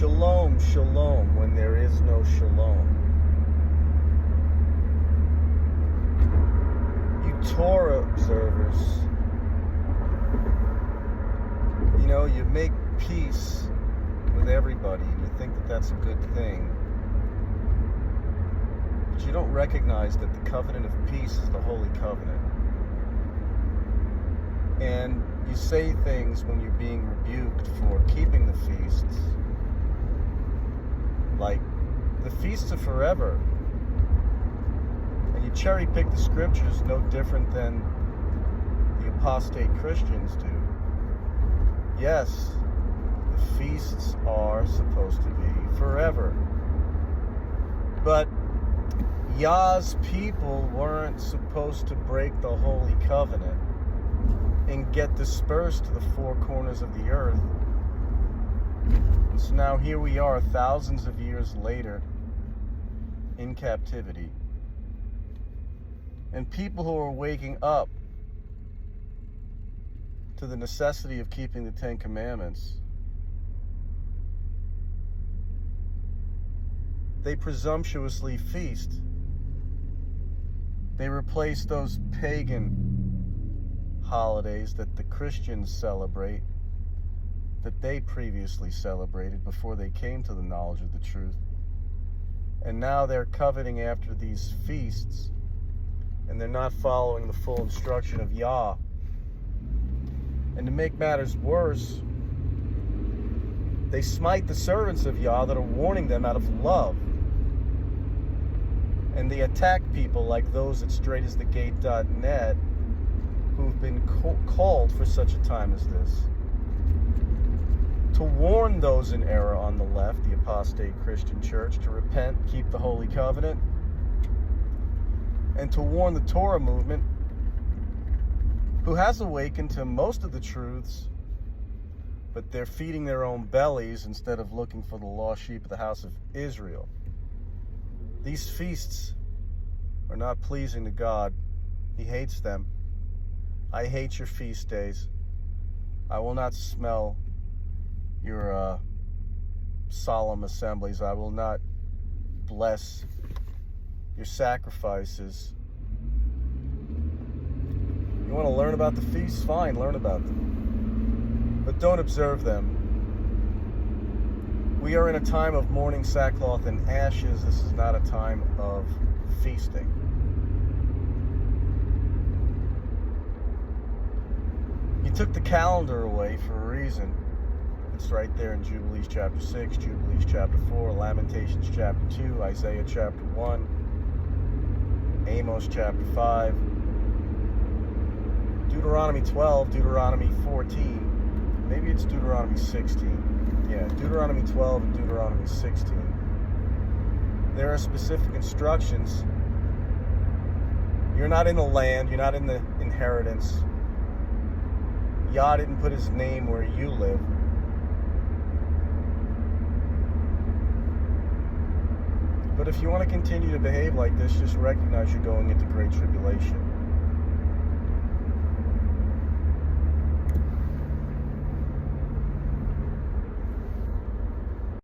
Shalom, shalom, when there is no shalom. You Torah observers, you make peace with everybody, and you think that that's a good thing. But you don't recognize that the covenant of peace is the Holy Covenant. And you say things when you're being rebuked for keeping the feasts, like, the feasts are forever. And you cherry pick the scriptures no different than the apostate Christians do. Yes, the feasts are supposed to be forever. But Yah's people weren't supposed to break the Holy Covenant and get dispersed to the four corners of the earth. So now here we are, thousands of years later, in captivity. And people who are waking up to the necessity of keeping the Ten Commandments, they presumptuously feast. They replace those pagan holidays that the Christians celebrate, that they previously celebrated before they came to the knowledge of the truth. And now they're coveting after these feasts, and they're not following the full instruction of Yah. And to make matters worse, they smite the servants of Yah that are warning them out of love. And they attack people like those at straightasthegate.net who've been called for such a time as this, to warn those in error on the left, the apostate Christian church, to repent, keep the Holy Covenant, and to warn the Torah movement, who has awakened to most of the truths, but they're feeding their own bellies instead of looking for the lost sheep of the house of Israel. These feasts are not pleasing to God. He hates them. I hate your feast days. I will not smell your solemn assemblies. I will not bless your sacrifices. You want to learn about the feasts? Fine, learn about them. But don't observe them. We are in a time of mourning, sackcloth, and ashes. This is not a time of feasting. You took the calendar away for a reason. It's right there in Jubilees chapter 6, Jubilees chapter 4, Lamentations chapter 2, Isaiah chapter 1, Amos chapter 5, Deuteronomy 12, Deuteronomy 14, maybe it's Deuteronomy 16. Yeah, Deuteronomy 12 and Deuteronomy 16. There are specific instructions. You're not in the land, you're not in the inheritance. Yah didn't put his name where you live. But if you want to continue to behave like this, just recognize you're going into great tribulation.